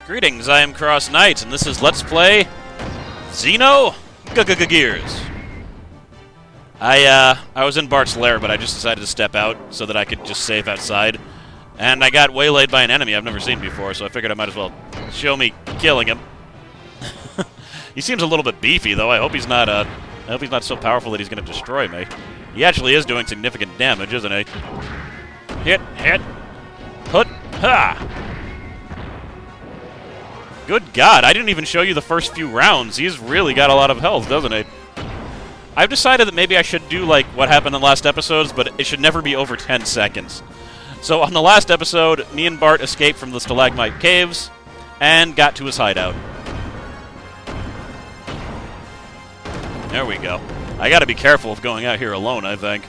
Greetings, I am CrossKnights, and this is Let's Play Xenogears. I was in Bart's lair, but I just decided to step out so that I could just save outside. And I got waylaid by an enemy I've never seen before, so I figured I might as well show me killing him. He seems a little bit beefy, though. I hope he's not so powerful that he's going to destroy me. He actually is doing significant damage, isn't he? Hit, put, ha! Good God, I didn't even show you the first few rounds. He's really got a lot of health, doesn't he? I've decided that maybe I should do like what happened in the last episodes, but it should never be over 10 seconds. So on the last episode, me and Bart escaped from the stalagmite caves and got to his hideout. There we go. I gotta be careful of going out here alone, I think.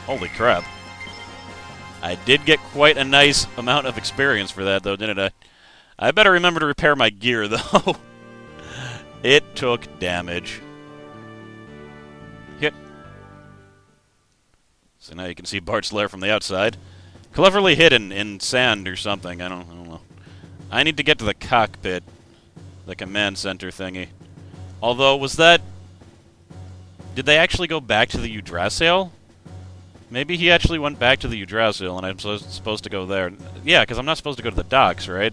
Holy crap. I did get quite a nice amount of experience for that, though, didn't I? I better remember to repair my gear, though. It took damage. Hit. So now you can see Bart's lair from the outside. Cleverly hidden in sand or something. I don't know. I need to get to the cockpit. The command center thingy. Although, was that... Did they actually go back to the Yggdrasil? Maybe he actually went back to the Yggdrasil and I'm supposed to go there. Yeah, because I'm not supposed to go to the docks, right?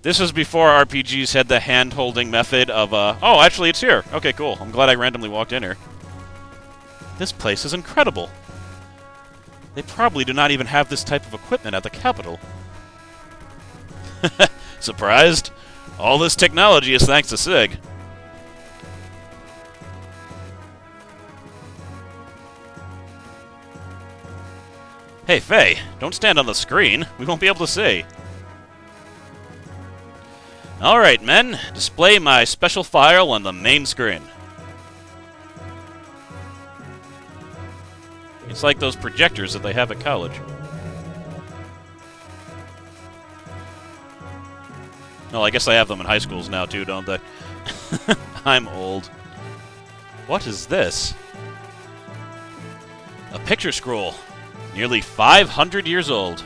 This was before RPGs had the hand-holding method of, oh, actually, it's here. Okay, cool. I'm glad I randomly walked in here. This place is incredible. They probably do not even have this type of equipment at the capital. Surprised? All this technology is thanks to Sig. Hey, Faye, don't stand on the screen. We won't be able to see. Alright, men. Display my special file on the main screen. It's like those projectors that they have at college. Well, I guess they have them in high schools now, too, don't they? I'm old. What is this? A picture scroll. Nearly 500 years old.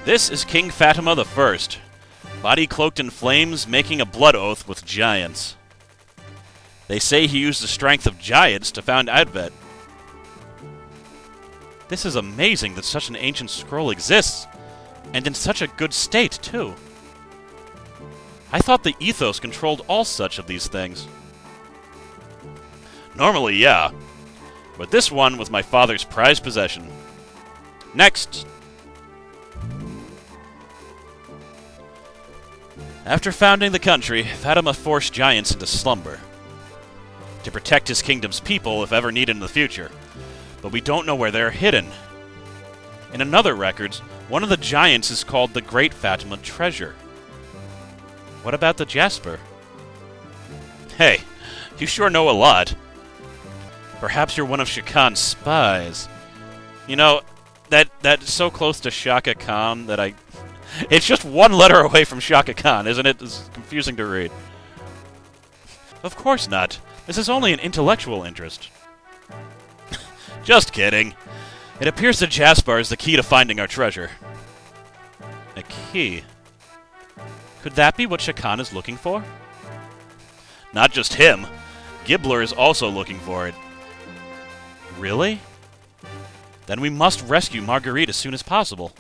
This is King Phatman I. Body cloaked in flames, making a blood oath with giants. They say he used the strength of giants to found Advet. This is amazing that such an ancient scroll exists, and in such a good state, too. I thought the ethos controlled all such of these things. Normally, yeah. But this one was my father's prized possession. Next! After founding the country, Phatman forced giants into slumber to protect his kingdom's people if ever needed in the future. But we don't know where they're hidden. In another records, one of the giants is called the Great Phatman Treasure. What about the Jasper? Hey, you sure know a lot. Perhaps you're one of Shakan's spies. You know, that's so close to Shaka Khan that I... It's just one letter away from Shaka Khan, isn't it? It's confusing to read. Of course not. This is only an intellectual interest. Just kidding. It appears the Jasper is the key to finding our treasure. A key? Could that be what Shakan is looking for? Not just him. Gibbler is also looking for it. Really? Then we must rescue Marguerite as soon as possible.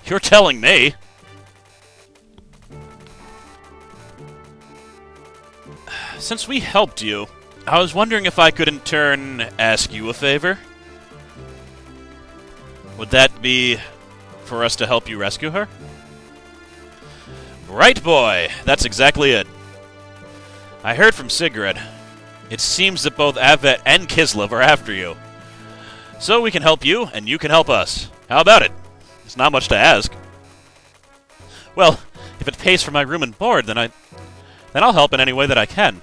You're telling me! Since we helped you, I was wondering if I could in turn ask you a favor. Would that be for us to help you rescue her? Right, boy! That's exactly it. I heard from Sigrid. It seems that both Advet and Kislev are after you. So we can help you, and you can help us. How about it? It's not much to ask. Well, if it pays for my room and board, then I'll help in any way that I can.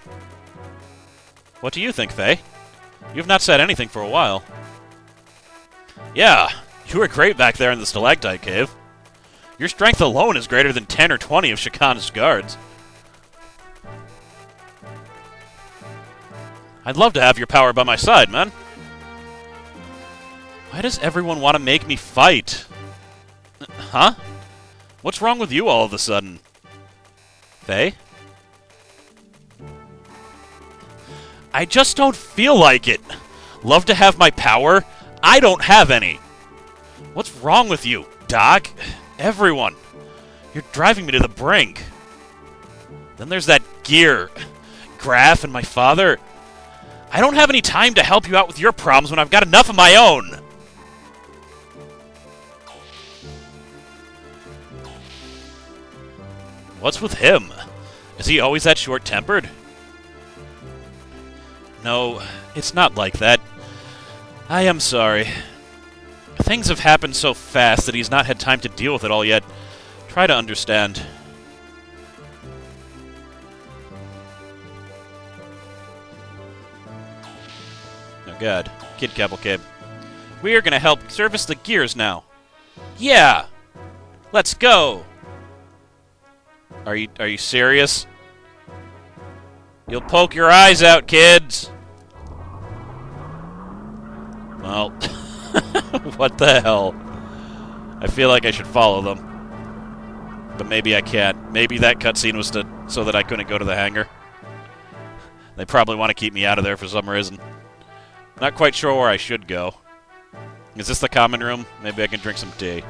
What do you think, Faye? You've not said anything for a while. Yeah, you were great back there in the stalactite cave. Your strength alone is greater than 10 or 20 of Shakan's guards. I'd love to have your power by my side, man. Why does everyone want to make me fight? Huh? What's wrong with you all of a sudden? Faye? I just don't feel like it. Love to have my power? I don't have any. What's wrong with you, Doc? Everyone. You're driving me to the brink. Then there's that gear. Graf and my father. I don't have any time to help you out with your problems when I've got enough of my own. What's with him? Is he always that short-tempered? No, it's not like that. I am sorry. Things have happened so fast that he's not had time to deal with it all yet. Try to understand. Oh god. Kid Cavalcade. We are gonna help service the gears now. Yeah! Let's go! Are you serious? You'll poke your eyes out, kids! Well, what the hell? I feel like I should follow them. But maybe I can't. Maybe that cutscene was so that I couldn't go to the hangar. They probably want to keep me out of there for some reason. Not quite sure where I should go. Is this the common room? Maybe I can drink some tea.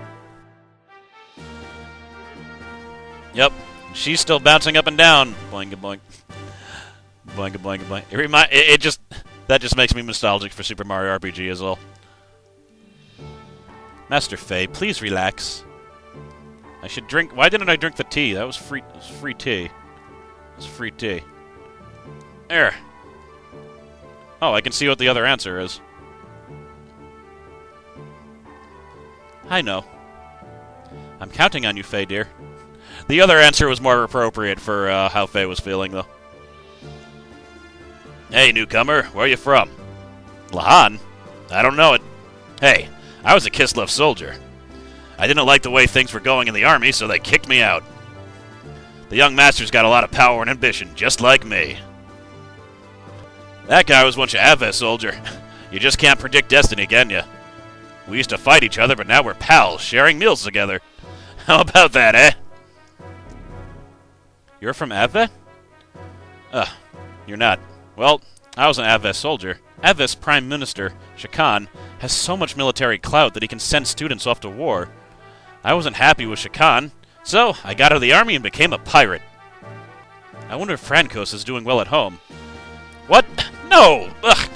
Yep. She's still bouncing up and down. Boing a boing. Boing a boing a boing. That just makes me nostalgic for Super Mario RPG as well. Master Faye, please relax. I should drink. Why didn't I drink the tea? That was free. It was free tea. It was free tea. There. Oh, I can see what the other answer is. I know. I'm counting on you, Faye, dear. The other answer was more appropriate for how Faye was feeling, though. Hey, newcomer, where are you from? Lahan? I don't know it. Hey, I was a Kislev soldier. I didn't like the way things were going in the army, so they kicked me out. The young master's got a lot of power and ambition, just like me. That guy was once a Aveh soldier. You just can't predict destiny, can you? We used to fight each other, but now we're pals, sharing meals together. How about that, eh? You're from Aveh? You're not. Well, I was an Aveh soldier. Aveh's Prime Minister, Shakan, has so much military clout that he can send students off to war. I wasn't happy with Shakan, so I got out of the army and became a pirate. I wonder if Frankos is doing well at home. What? No! Ugh!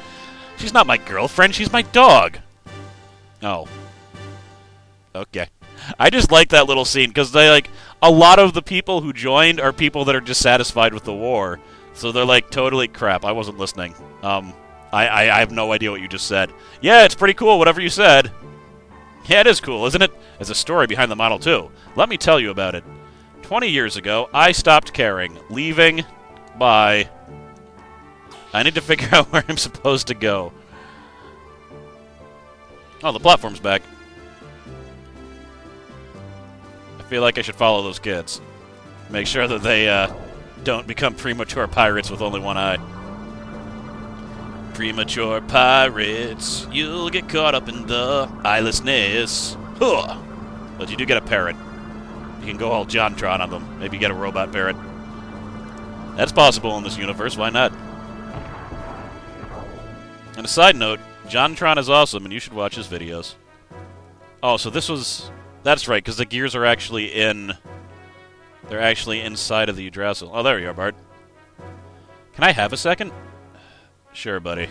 She's not my girlfriend, she's my dog! Oh. Okay. I just like that little scene, because a lot of the people who joined are people that are dissatisfied with the war. So they're like, totally crap, I wasn't listening. I have no idea what you just said. Yeah, it's pretty cool, whatever you said. Yeah, it is cool, isn't it? There's a story behind the model, too. Let me tell you about it. 20 years ago, I stopped caring. Leaving. Bye. I need to figure out where I'm supposed to go. Oh, the platform's back. I feel like I should follow those kids. Make sure that they, don't become premature pirates with only one eye. Premature pirates, you'll get caught up in the eyelessness. Huh. But you do get a parrot. You can go all JonTron on them. Maybe get a robot parrot. That's possible in this universe, why not? And a side note, JonTron is awesome, and you should watch his videos. Oh, so this was... That's right, because the gears are actually in... They're actually inside of the Yggdrasil. Oh, there you are, Bart. Can I have a second? Sure, buddy.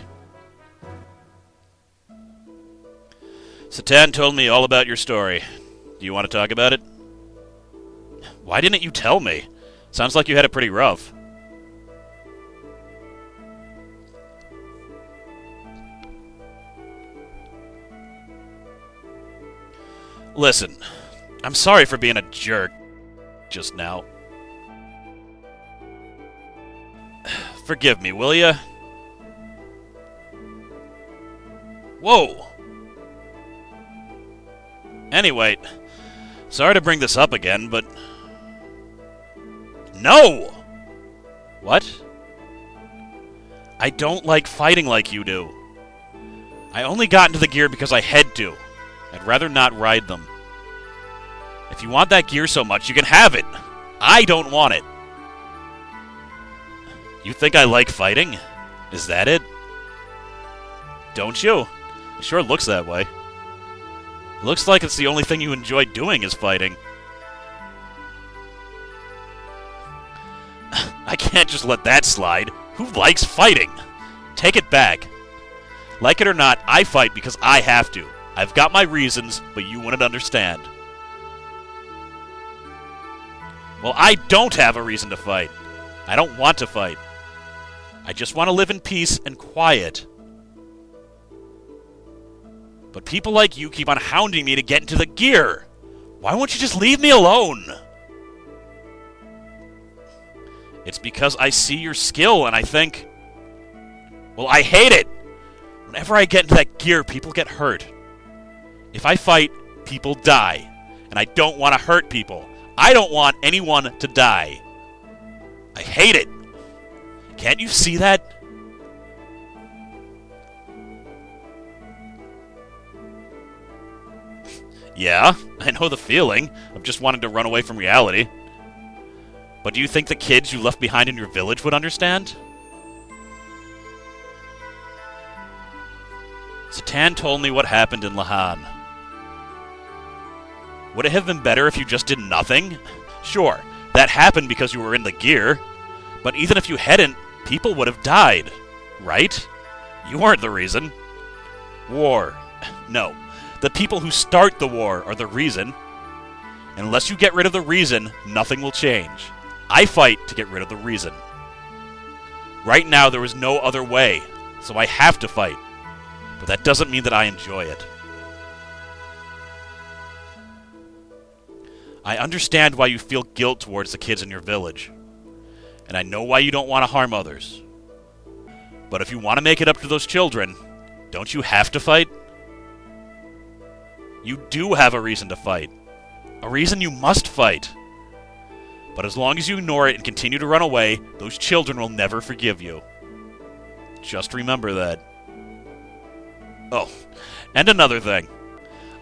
Satan told me all about your story. Do you want to talk about it? Why didn't you tell me? Sounds like you had it pretty rough. Listen, I'm sorry for being a jerk just now. Forgive me, will ya? Whoa! Anyway, sorry to bring this up again, but... No! What? I don't like fighting like you do. I only got into the gear because I had to. I'd rather not ride them. If you want that gear so much, you can have it. I don't want it. You think I like fighting? Is that it? Don't you? It sure looks that way. It looks like it's the only thing you enjoy doing is fighting. I can't just let that slide. Who likes fighting? Take it back. Like it or not, I fight because I have to. I've got my reasons, but you wouldn't understand. Well, I don't have a reason to fight. I don't want to fight. I just want to live in peace and quiet. But people like you keep on hounding me to get into the gear. Why won't you just leave me alone? It's because I see your skill and I think... Well, I hate it! Whenever I get into that gear, people get hurt. If I fight, people die. And I don't want to hurt people. I don't want anyone to die. I hate it. Can't you see that? Yeah, I know the feeling of just wanting to run away from reality. But do you think the kids you left behind in your village would understand? Satan told me what happened in Lahan. Would it have been better if you just did nothing? Sure, that happened because you were in the gear. But even if you hadn't, people would have died. Right? You weren't the reason. War. No. The people who start the war are the reason. Unless you get rid of the reason, nothing will change. I fight to get rid of the reason. Right now, there is no other way, so I have to fight. But that doesn't mean that I enjoy it. I understand why you feel guilt towards the kids in your village. And I know why you don't want to harm others. But if you want to make it up to those children, don't you have to fight? You do have a reason to fight. A reason you must fight. But as long as you ignore it and continue to run away, those children will never forgive you. Just remember that. Oh, and another thing.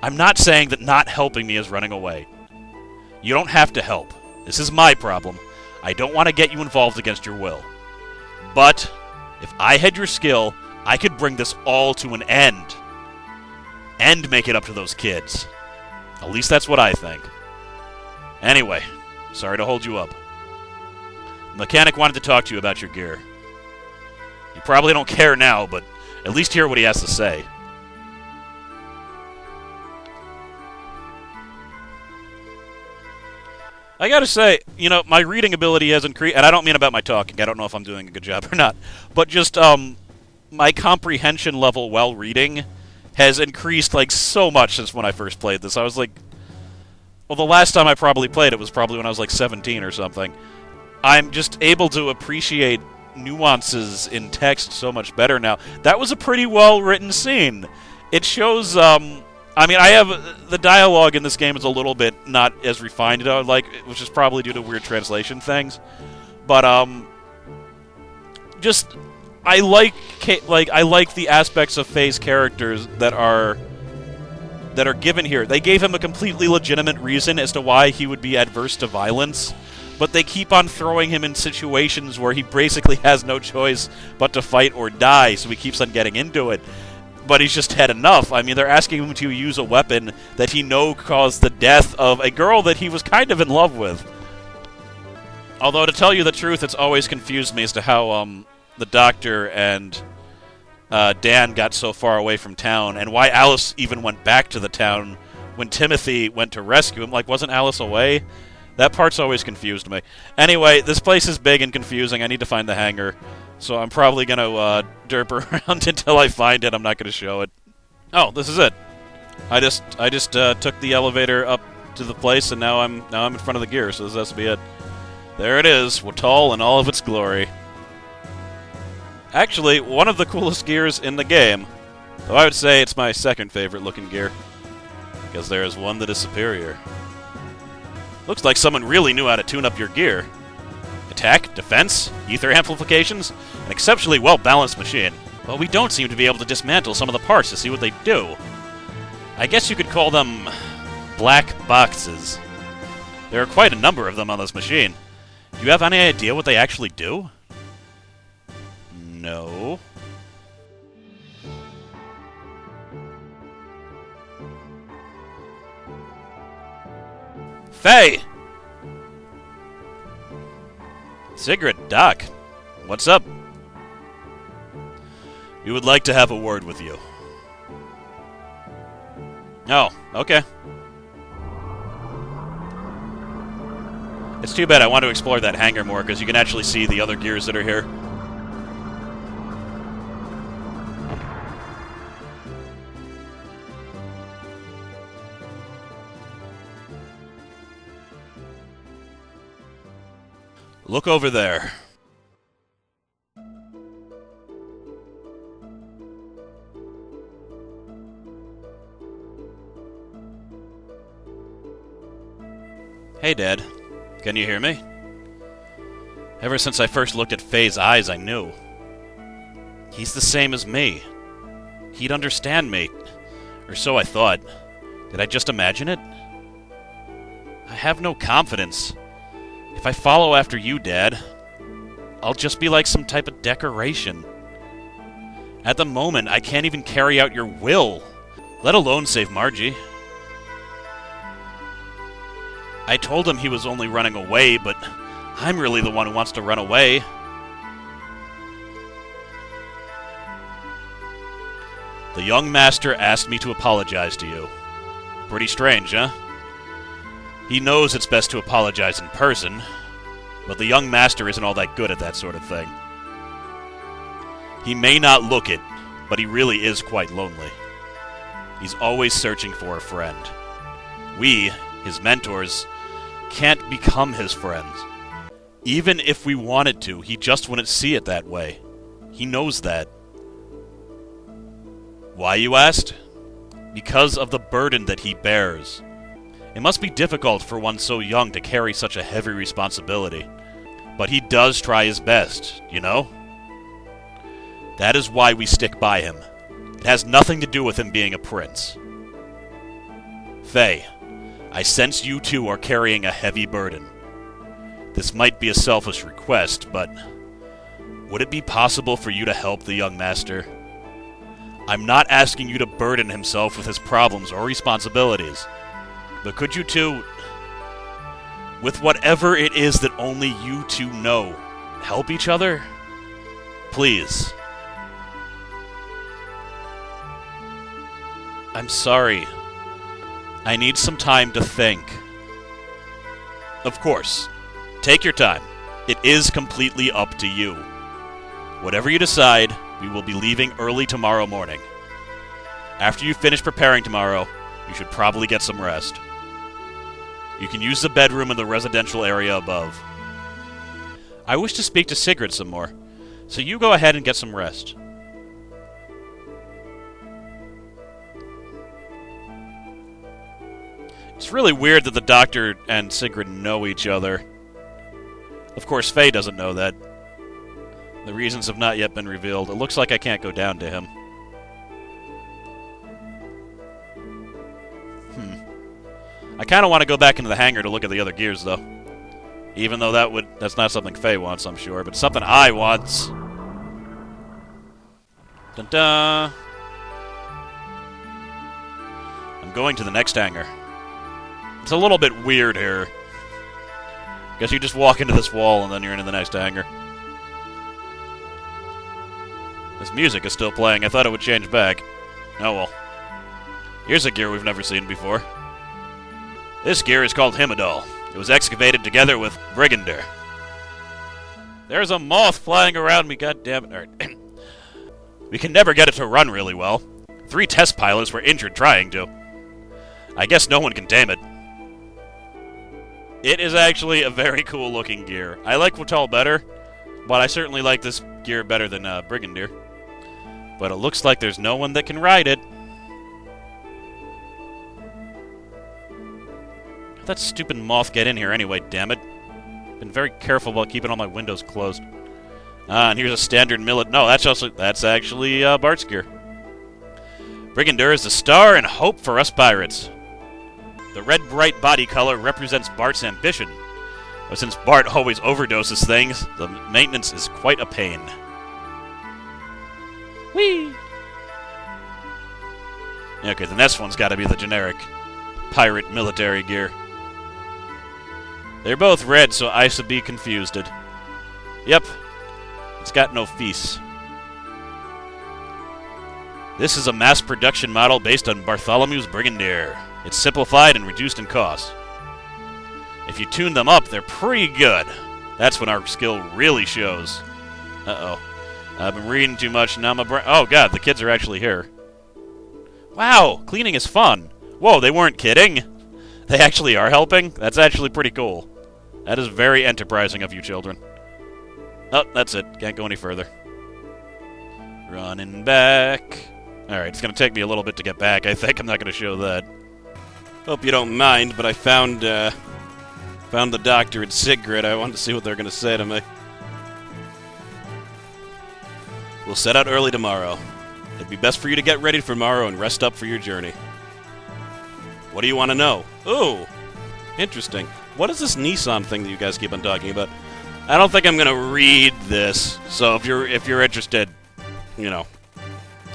I'm not saying that not helping me is running away. You don't have to help. This is my problem. I don't want to get you involved against your will. But, if I had your skill, I could bring this all to an end. And make it up to those kids. At least that's what I think. Anyway, sorry to hold you up. The mechanic wanted to talk to you about your gear. You probably don't care now, but at least hear what he has to say. I gotta say, you know, my reading ability has increased, and I don't mean about my talking, I don't know if I'm doing a good job or not, but just, my comprehension level while reading has increased, like, so much since when I first played this. I was like, well, the last time I probably played it was probably when I was, like, 17 or something. I'm just able to appreciate nuances in text so much better now. That was a pretty well-written scene. It shows, I mean, I have... The dialogue in this game is a little bit not as refined as I would like, which is probably due to weird translation things. But, just... I like the aspects of Faye's characters that are given here. They gave him a completely legitimate reason as to why he would be adverse to violence, but they keep on throwing him in situations where he basically has no choice but to fight or die, so he keeps on getting into it. But he's just had enough. I mean, they're asking him to use a weapon that he knows caused the death of a girl that he was kind of in love with. Although, to tell you the truth, it's always confused me as to how, the doctor and Dan got so far away from town, and why Alice even went back to the town when Timothy went to rescue him. Like, wasn't Alice away? That part's always confused me. Anyway, this place is big and confusing. I need to find the hangar, so I'm probably going to derp around until I find it. I'm not going to show it. Oh, this is it. I just took the elevator up to the place, and now I'm in front of the gear, so this has to be it. There it is, Watol in all of its glory. Actually, one of the coolest gears in the game, though I would say it's my second favorite looking gear, because there is one that is superior. Looks like someone really knew how to tune up your gear. Attack, defense, ether amplifications, an exceptionally well-balanced machine. But we don't seem to be able to dismantle some of the parts to see what they do. I guess you could call them black boxes. There are quite a number of them on this machine. Do you have any idea what they actually do? No. Faye! Sigrid, Doc, what's up? We would like to have a word with you. Oh, okay. It's too bad I want to explore that hangar more, because you can actually see the other gears that are here. Look over there. Hey, Dad. Can you hear me? Ever since I first looked at Faye's eyes, I knew. He's the same as me. He'd understand me. Or so I thought. Did I just imagine it? I have no confidence. If I follow after you, Dad, I'll just be like some type of decoration. At the moment, I can't even carry out your will, let alone save Margie. I told him he was only running away, but I'm really the one who wants to run away. The young master asked me to apologize to you. Pretty strange, huh? He knows it's best to apologize in person, but the young master isn't all that good at that sort of thing. He may not look it, but he really is quite lonely. He's always searching for a friend. We, his mentors, can't become his friends. Even if we wanted to, he just wouldn't see it that way. He knows that. Why, you asked? Because of the burden that he bears. It must be difficult for one so young to carry such a heavy responsibility. But he does try his best, you know? That is why we stick by him. It has nothing to do with him being a prince. Faye, I sense you two are carrying a heavy burden. This might be a selfish request, but would it be possible for you to help the young master? I'm not asking you to burden himself with his problems or responsibilities, but could you two, with whatever it is that only you two know, help each other? Please. I'm sorry. I need some time to think. Of course. Take your time. It is completely up to you. Whatever you decide, we will be leaving early tomorrow morning. After you finish preparing tomorrow, you should probably get some rest. You can use the bedroom in the residential area above. I wish to speak to Sigrid some more, so you go ahead and get some rest. It's really weird that the Doctor and Sigrid know each other. Of course, Faye doesn't know that. The reasons have not yet been revealed. It looks like I can't go down to him. I kind of want to go back into the hangar to look at the other gears, though. Even though that's not something Faye wants, I'm sure, but something I want. Dun-dun! I'm going to the next hangar. It's a little bit weird here. Guess you just walk into this wall and then you're into the next hangar. This music is still playing. I thought it would change back. Oh well. Here's a gear we've never seen before. This gear is called Himidol. It was excavated together with Brigander. There's a moth flying around me, goddammit. We can never get it to run really well. 3 test pilots were injured trying to. I guess no one can tame it. It is actually a very cool looking gear. I like Votel better, but I certainly like this gear better than Brigander. But it looks like there's no one that can ride it. How'd that stupid moth get in here anyway, damn it? Been very careful about keeping all my windows closed. And here's a standard millet. No, that's actually Bart's gear. Brigander is the star and hope for us pirates. The red bright body color represents Bart's ambition. But since Bart always overdoses things, the maintenance is quite a pain. Whee! Okay, the next one's got to be the generic pirate military gear. They're both red, so I should be confused. Yep, it's got no feasts. This is a mass production model based on Bartholomew's Brigadier. It's simplified and reduced in cost. If you tune them up, they're pretty good. That's when our skill really shows. Uh-oh. I've been reading too much, now my brain... Oh, God, the kids are actually here. Wow, cleaning is fun. Whoa, they weren't kidding. They actually are helping? That's actually pretty cool. That is very enterprising of you children. Oh, that's it. Can't go any further. Running back. Alright, it's going to take me a little bit to get back. I think I'm not going to show that. Hope you don't mind, but I found the doctor and Sigrid. I wanted to see what they're going to say to me. We'll set out early tomorrow. It'd be best for you to get ready for tomorrow and rest up for your journey. What do you want to know? Ooh, interesting. What is this Nissan thing that you guys keep on talking about? I don't think I'm going to read this, so if you're interested, you know.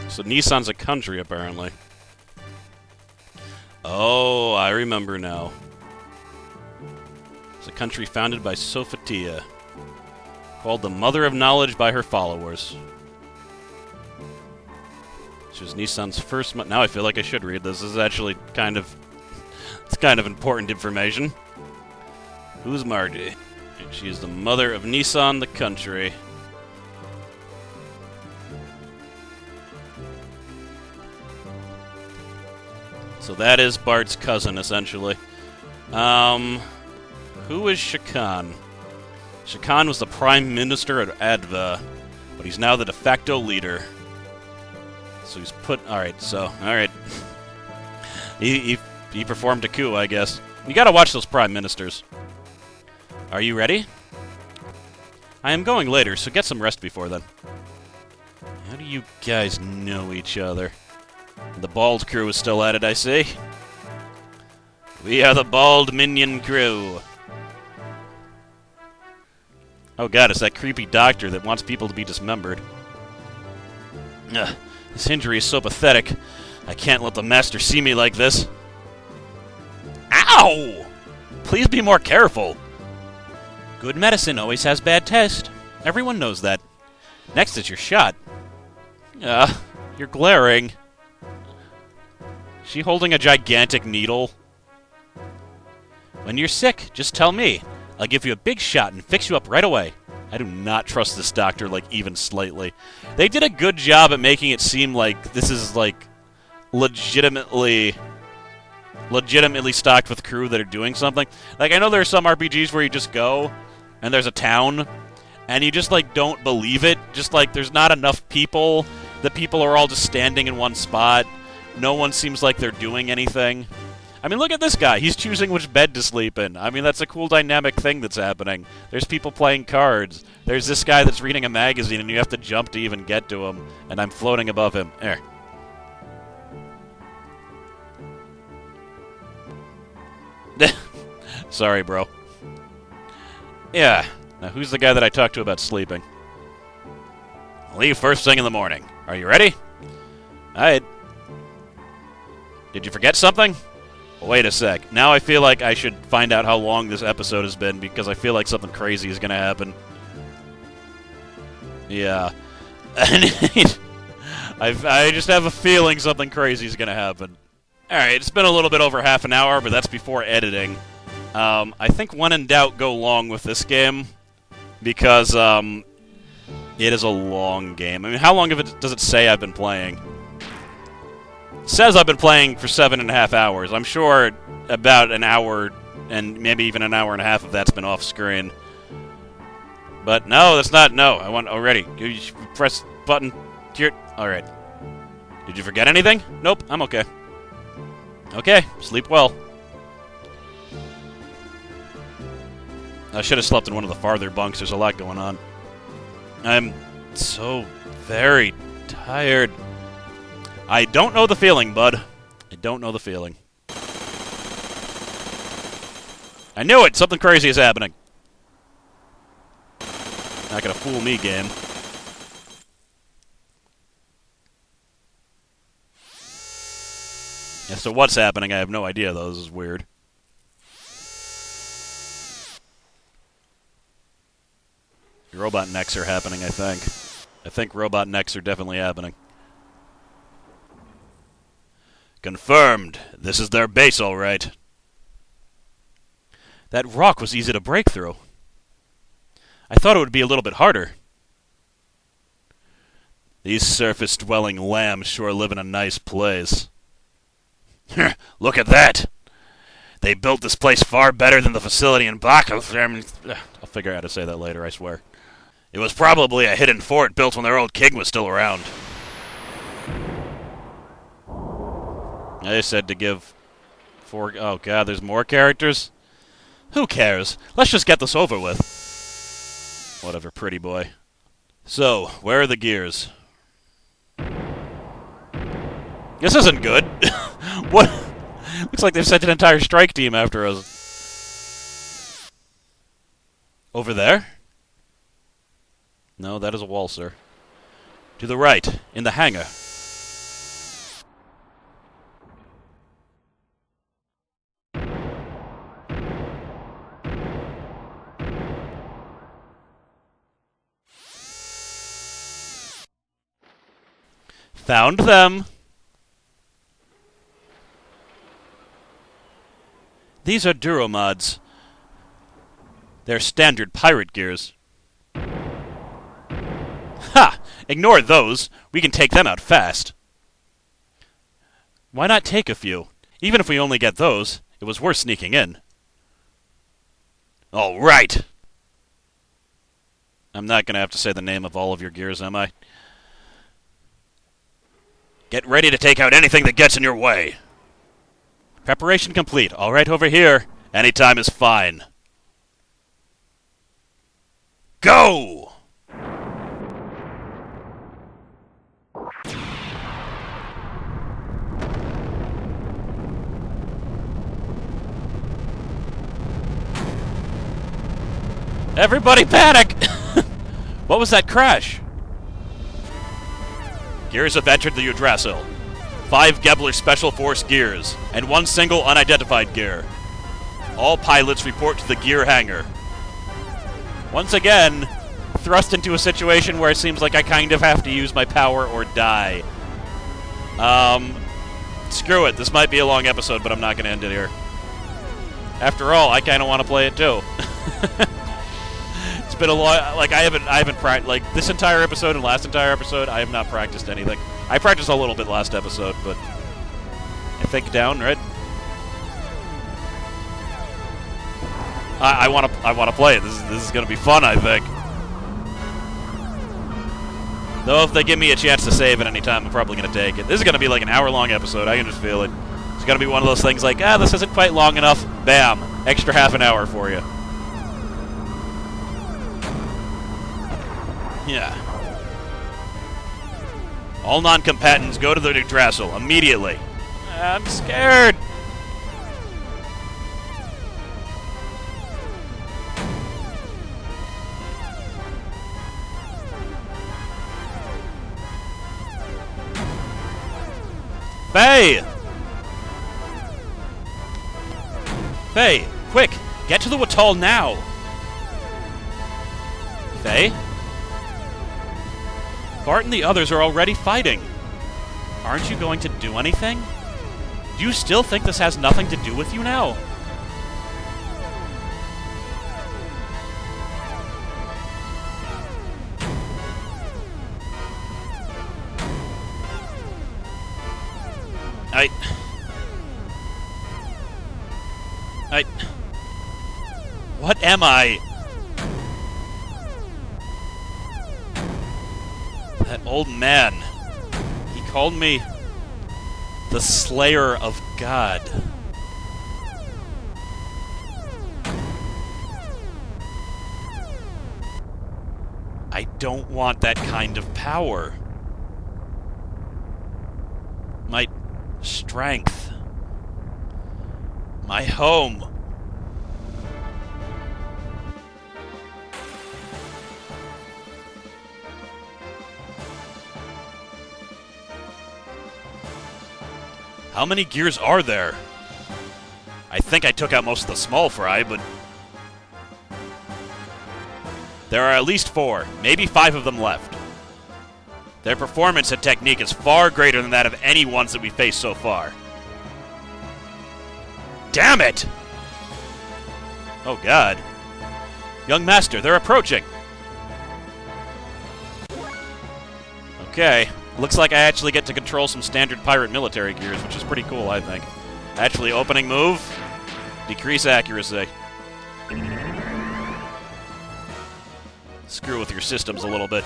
So Nissan's a country, apparently. Oh, I remember now. It's a country founded by Sophatia, called the Mother of Knowledge by her followers. She was Nissan's first... Now I feel like I should read this. This is actually kind of... It's kind of important information. Who's Margie? She is the mother of Nissan, the country. So that is Bart's cousin, essentially. Who is Shakan? Shakan was the Prime Minister of Adva, but he's now the de facto leader. So he's put... Alright, so... Alright. He performed a coup, I guess. You gotta watch those Prime Ministers. Are you ready? I am going later, so get some rest before then. How do you guys know each other? The Bald crew is still at it, I see. We are the Bald Minion crew. Oh god, it's that creepy doctor that wants people to be dismembered. Ugh, this injury is so pathetic. I can't let the master see me like this. Ow! Please be more careful. Good medicine always has bad taste. Everyone knows that. Next is your shot. You're glaring. She holding a gigantic needle? When you're sick, just tell me. I'll give you a big shot and fix you up right away. I do not trust this doctor, like, even slightly. They did a good job at making it seem like this is, like, legitimately stocked with crew that are doing something. Like, I know there are some RPGs where you just go, and there's a town, and you just, like, don't believe it. Just, like, there's not enough people. The people are all just standing in one spot. No one seems like they're doing anything. I mean, look at this guy. He's choosing which bed to sleep in. I mean, that's a cool dynamic thing that's happening. There's people playing cards. There's this guy that's reading a magazine, and you have to jump to even get to him. And I'm floating above him. There. Sorry, bro. Yeah. Now, who's the guy that I talked to about sleeping? I'll leave first thing in the morning. Are you ready? Alright. Did you forget something? Well, wait a sec. Now I feel like I should find out how long this episode has been, because I feel like something crazy is going to happen. Yeah. I just have a feeling something crazy is going to happen. Alright, it's been a little bit over half an hour, but that's before editing. I think when in doubt, go long with this game, because it is a long game. I mean, how long does it say I've been playing? It says I've been playing for 7.5 hours. I'm sure about an hour, and maybe even an hour and a half of that's been off screen. But no, that's not. No, I want already. You press button. Alright. Did you forget anything? Nope, I'm okay. Okay, sleep well. I should have slept in one of the farther bunks. There's a lot going on. I'm so very tired. I don't know the feeling, bud. I don't know the feeling. I knew it! Something crazy is happening. Not gonna fool me, game. Yeah, so what's happening? I have no idea, though. This is weird. Robot necks are happening, I think. I think robot necks are definitely happening. Confirmed. This is their base, all right. That rock was easy to break through. I thought it would be a little bit harder. These surface-dwelling lambs sure live in a nice place. Look at that! They built this place far better than the facility in Baco. I'll figure out how to say that later, I swear. It was probably a hidden fort built when their old king was still around. I said to give 4... Oh god, there's more characters? Who cares? Let's just get this over with. Whatever, pretty boy. So, where are the gears? This isn't good. What? Looks like they've sent an entire strike team after us. Over there? No, that is a waltzer. To the right, in the hangar. Found them. These are Duromods. They're standard pirate gears. Ha! Ignore those. We can take them out fast. Why not take a few? Even if we only get those, it was worth sneaking in. All right. I'm not going to have to say the name of all of your gears, am I? Get ready to take out anything that gets in your way. Preparation complete. All right, over here. Any time is fine. Go! Everybody panic! What was that crash? Gears have entered the Yggdrasil. 5 Gebler Special Force gears, and 1 single unidentified gear. All pilots report to the gear hangar. Once again, thrust into a situation where it seems like I kind of have to use my power or die. Screw it. This might be a long episode, but I'm not going to end it here. After all, I kind of want to play it too. It's been a lot. Like I haven't practiced like this entire episode and last entire episode. I have not practiced anything. I practiced a little bit last episode, but I think down right. I want to play it. This is gonna be fun. I think. Though if they give me a chance to save at any time, I'm probably gonna take it. This is gonna be like an hour-long episode. I can just feel it. It's gonna be one of those things like, this isn't quite long enough. Bam, extra half an hour for you. Yeah. All non-combatants go to the Yggdrasil immediately. I'm scared. Faye! Faye, quick! Get to the Watol now! Faye? Bart and the others are already fighting. Aren't you going to do anything? Do you still think this has nothing to do with you now? What am I? That old man. He called me the Slayer of God. I don't want that kind of power. My strength. My home. How many gears are there? I think I took out most of the small fry, but... there are at least 4, maybe 5 of them left. Their performance and technique is far greater than that of any ones that we faced so far. Damn it! Oh god. Young Master, they're approaching! Okay. Looks like I actually get to control some standard pirate military gears, which is pretty cool, I think. Actually, opening move, decrease accuracy. Screw with your systems a little bit.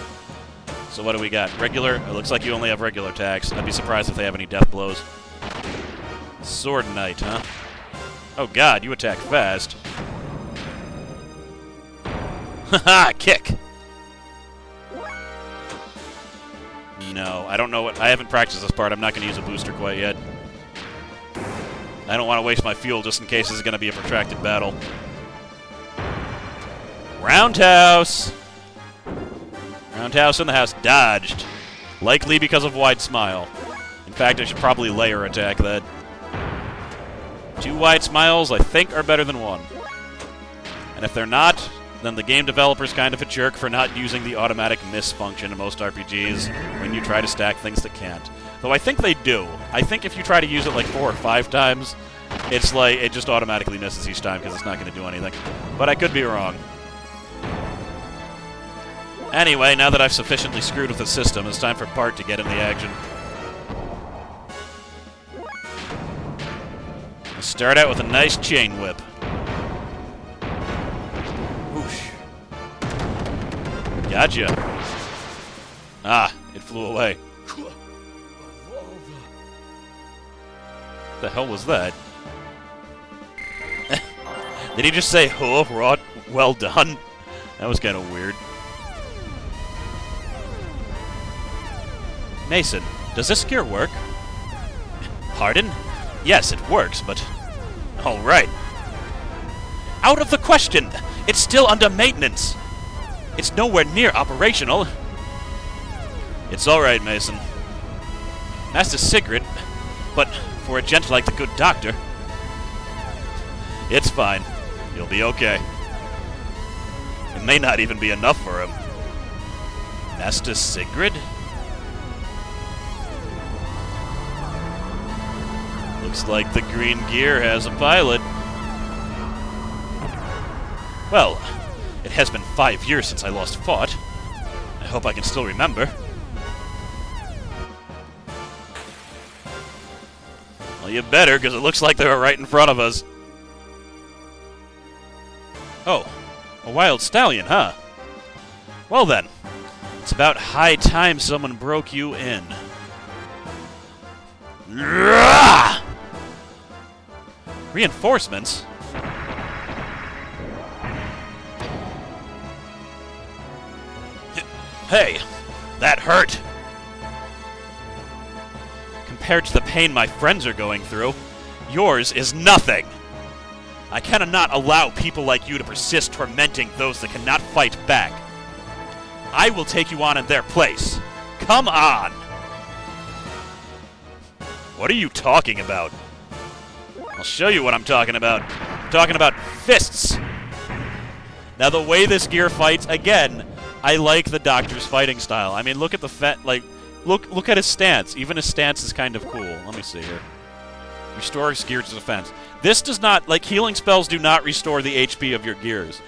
So what do we got? Regular? It looks like you only have regular attacks. I'd be surprised if they have any death blows. Sword Knight, huh? Oh god, you attack fast. Haha, kick! No, I don't know what... I haven't practiced this part. I'm not going to use a booster quite yet. I don't want to waste my fuel just in case this is going to be a protracted battle. Roundhouse! Roundhouse in the house. Dodged. Likely because of Wide Smile. In fact, I should probably layer attack that. 2 Wide Smiles, I think, are better than 1. And if they're not, then the game developer's kind of a jerk for not using the automatic miss function in most RPGs when you try to stack things that can't. Though I think they do. I think if you try to use it like 4 or 5 times, it's like it just automatically misses each time because it's not going to do anything. But I could be wrong. Anyway, now that I've sufficiently screwed with the system, it's time for Bart to get in the action. Let's start out with a nice chain whip. Whoosh. Gotcha. Ah, it flew away. What the hell was that? Did he just say, "Oh, Rod, well done"? That was kind of weird. Mason, does this gear work? Pardon? Yes, it works, but... all right. Out of the question! It's still under maintenance! It's nowhere near operational. It's all right, Mason. Master Sigrid, but for a gent like the good doctor... it's fine. You'll be okay. It may not even be enough for him. Master Sigrid? Looks like the green gear has a pilot. Well, it has been 5 years since I last fought. I hope I can still remember. Well, you better, because it looks like they were right in front of us. Oh, a wild stallion, huh? Well then, it's about high time someone broke you in. Reinforcements? Hey, that hurt! Compared to the pain my friends are going through, yours is nothing! I cannot allow people like you to persist tormenting those that cannot fight back. I will take you on in their place. Come on! What are you talking about? I'll show you what I'm talking about. I'm talking about fists! Now, the way this gear fights, again, I like the Doctor's fighting style. I mean, look at the look at his stance. Even his stance is kind of cool. Let me see here. Restores gear to defense. This does not, like, healing spells do not restore the HP of your gears,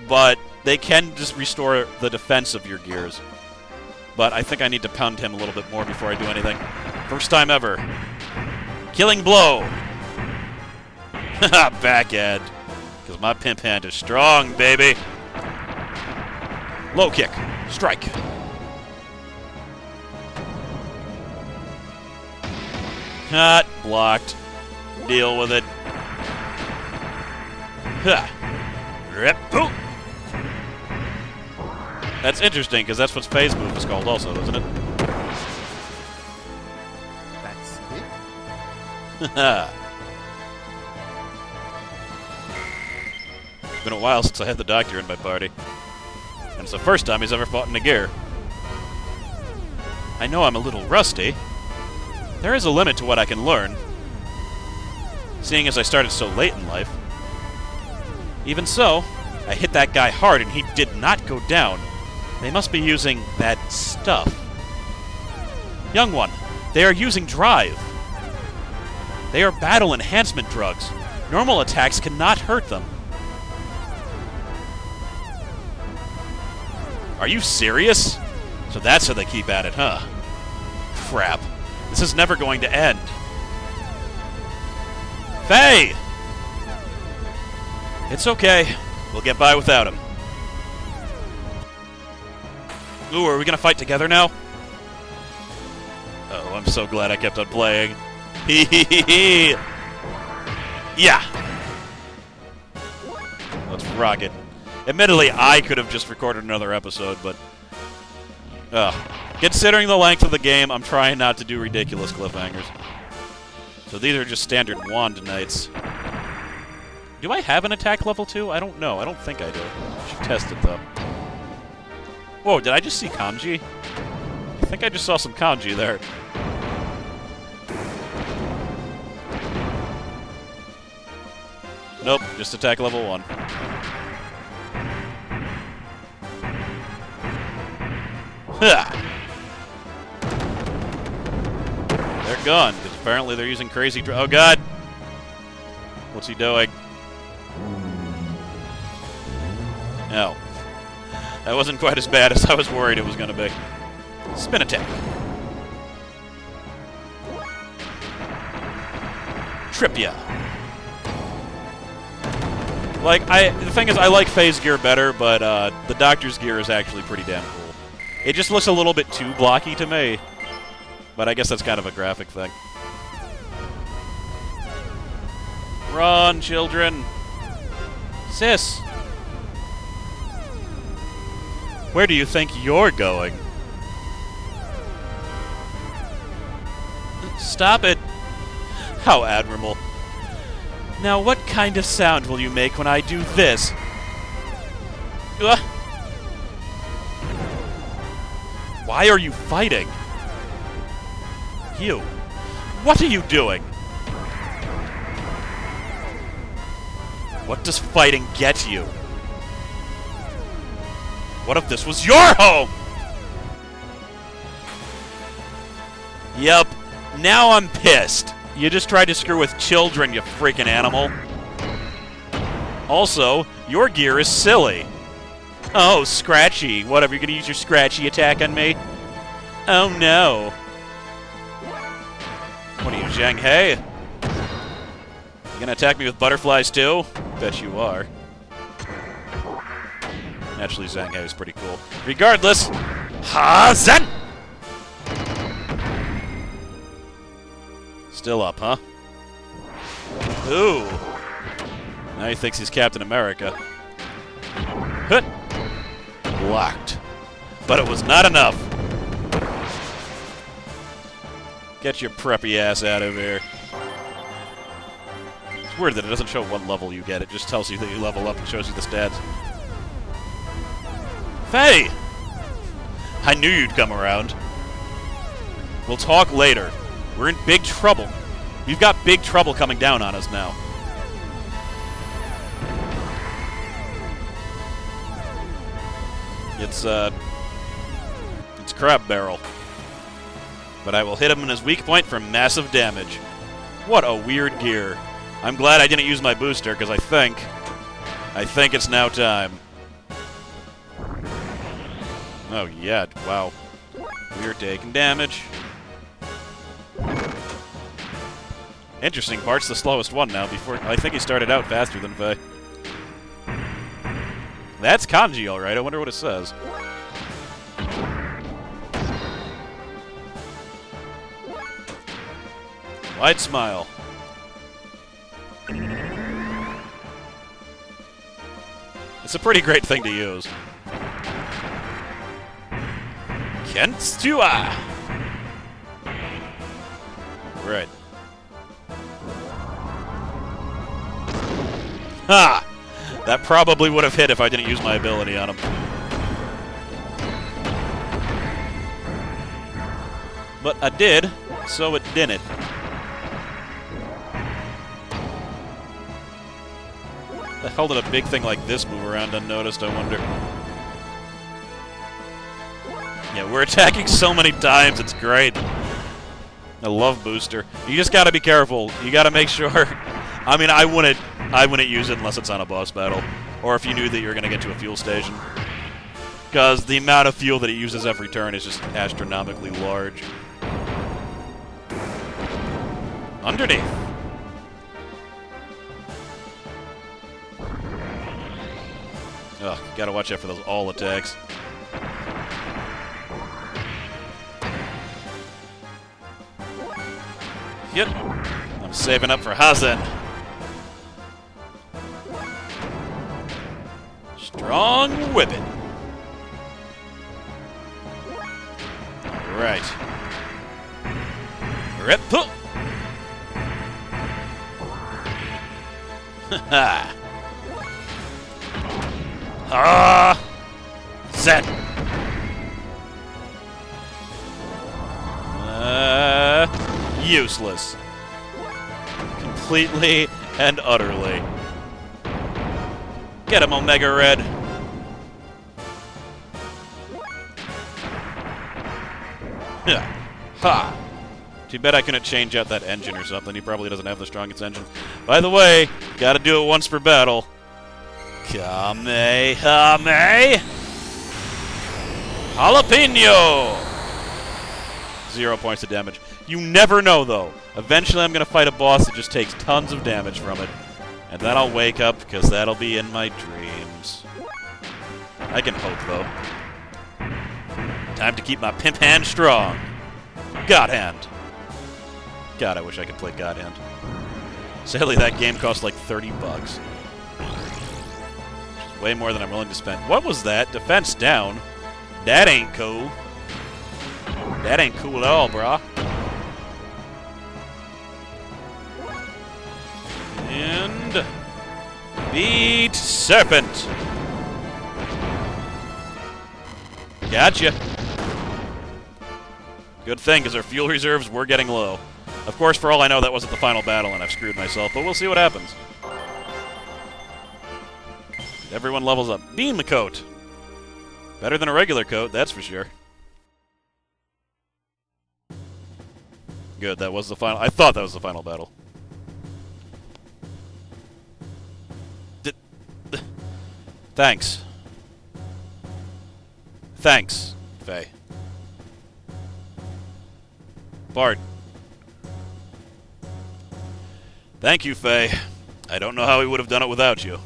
but they can just restore the defense of your gears. But I think I need to pound him a little bit more before I do anything. First time ever. Killing blow! Haha, backhand. Because my pimp hand is strong, baby. Low kick. Strike. Hot. Blocked. Deal with it. Ha. Rip. Boom. That's interesting, because that's what phase move is called also, isn't it? That's it? Haha. It's been a while since I had the Doctor in my party. And it's the first time he's ever fought in a gear. I know I'm a little rusty. There is a limit to what I can learn, seeing as I started so late in life. Even so, I hit that guy hard and he did not go down. They must be using that stuff. Young one, they are using drive. They are battle enhancement drugs. Normal attacks cannot hurt them. Are you serious? So that's how they keep at it, huh? Crap. This is never going to end. Faye! It's okay. We'll get by without him. Ooh, are we gonna fight together now? Oh, I'm so glad I kept on playing. Hee hee hee hee! Yeah! Let's rock it. Admittedly, I could have just recorded another episode, but... considering the length of the game, I'm trying not to do ridiculous cliffhangers. So these are just standard wand knights. Do I have an attack level 2? I don't know. I don't think I do. I should test it, though. Whoa, did I just see kanji? I think I just saw some kanji there. Nope, just attack level 1. Ha! They're gone, because apparently they're using crazy oh god! What's he doing? No. That wasn't quite as bad as I was worried it was going to be. Spin attack. Trip ya. Like, the thing is, I like Faye's gear better, but the Doctor's gear is actually pretty damn cool. It just looks a little bit too blocky to me, but I guess that's kind of a graphic thing. Run, children! Sis! Where do you think you're going? Stop it! How admirable. Now, what kind of sound will you make when I do this? Why are you fighting? You. What are you doing? What does fighting get you? What if this was your home? Yup. Now I'm pissed. You just tried to screw with children, you freaking animal. Also, your gear is silly. Oh, Scratchy. Whatever, you're gonna use your Scratchy attack on me? Oh no. What are you, Zhang He? You gonna attack me with butterflies too? Bet you are. Actually, Zhang He is pretty cool. Regardless, Ha-Zen! Still up, huh? Ooh. Now he thinks he's Captain America. Hut! Blocked. But it was not enough. Get your preppy ass out of here. It's weird that it doesn't show what level you get. It just tells you that you level up and shows you the stats. Faye! I knew you'd come around. We'll talk later. We're in big trouble. We've got big trouble coming down on us now. It's Crab Barrel. But I will hit him in his weak point for massive damage. What a weird gear. I'm glad I didn't use my booster, because I think it's now time. Oh, yeah, wow. We're taking damage. Interesting, Bart's the slowest one now. I think he started out faster than Faye. That's kanji, alright. I wonder what it says. Wide smile. It's a pretty great thing to use. Kenstua! Right. Ha! That probably would have hit if I didn't use my ability on him. But I did, so it didn't. The hell did a big thing like this move around unnoticed, I wonder? Yeah, we're attacking so many times, it's great. I love Booster. You just gotta be careful. You gotta make sure... I mean, I wouldn't use it unless it's on a boss battle. Or if you knew that you were gonna get to a fuel station. Because the amount of fuel that it uses every turn is just astronomically large. Underneath. Ugh, gotta watch out for those all attacks. Yep. I'm saving up for Hazen. Strong whipping. Alright. Rip. Haha. Ah! Zen. Useless. Completely and utterly. Get him, Omega Red. Ha! Too bad I couldn't change out that engine or something. He probably doesn't have the strongest engine. By the way, gotta do it once per battle. Kamehame! Jalapeno! 0 points of damage. You never know, though. Eventually I'm gonna fight a boss that just takes tons of damage from it. And then I'll wake up, because that'll be in my dreams. I can hope, though. Time to keep my pimp hand strong. God Hand. God, I wish I could play God Hand. Sadly, that game costs like $30. Which is way more than I'm willing to spend. What was that? Defense down? That ain't cool. That ain't cool at all, brah. And... Beat Serpent! Gotcha! Good thing, because our fuel reserves were getting low. Of course, for all I know, that wasn't the final battle, and I've screwed myself, but we'll see what happens. Everyone levels up. Beam coat! Better than a regular coat, that's for sure. Good, that was the final... I thought that was the final battle. Thanks. Thanks, Faye. Bard. Thank you, Faye. I don't know how he would have done it without you.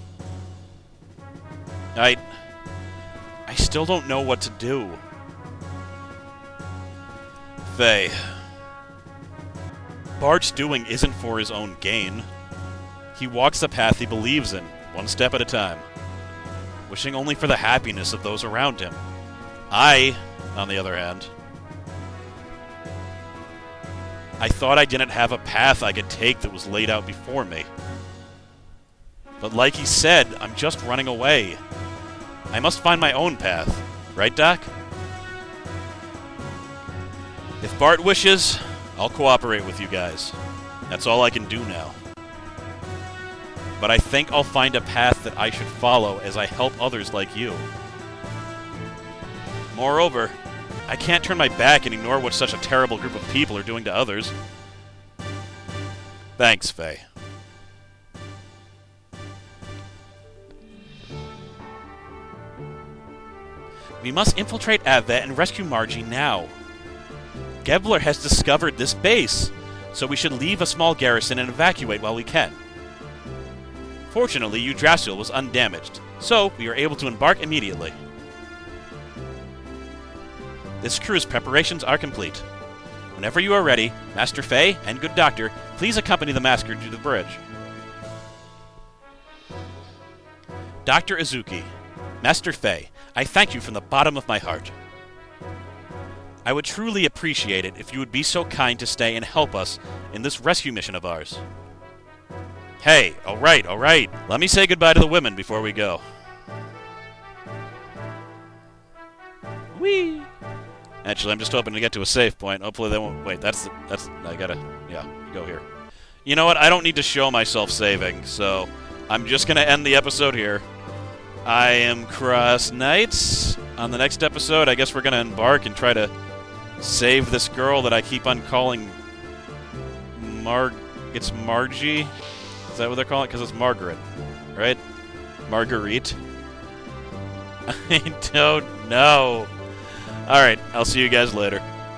I still don't know what to do. Faye. Bard's doing isn't for his own gain. He walks the path he believes in, one step at a time, wishing only for the happiness of those around him. I, on the other hand, I thought I didn't have a path I could take that was laid out before me. But like he said, I'm just running away. I must find my own path. Right, Doc? If Bart wishes, I'll cooperate with you guys. That's all I can do now. But I think I'll find a path that I should follow as I help others like you. Moreover, I can't turn my back and ignore what such a terrible group of people are doing to others. Thanks, Faye. We must infiltrate Advet and rescue Margie now. Gebler has discovered this base, so we should leave a small garrison and evacuate while we can. Fortunately, Yggdrasil was undamaged, so we are able to embark immediately. This crew's preparations are complete. Whenever you are ready, Master Faye and Good Doctor, please accompany the massacre to the bridge. Dr. Izuki, Master Faye, I thank you from the bottom of my heart. I would truly appreciate it if you would be so kind to stay and help us in this rescue mission of ours. Hey, alright. Let me say goodbye to the women before we go. Whee! Actually, I'm just hoping to get to a save point. Hopefully they won't... Wait, I gotta... Yeah, go here. You know what? I don't need to show myself saving, so I'm just going to end the episode here. I am CrossKnights. On the next episode, I guess we're going to embark and try to save this girl that I keep on calling It's Margie? Is that what they're calling it? Because it's Margaret, right? Marguerite? I don't know. Alright, I'll see you guys later.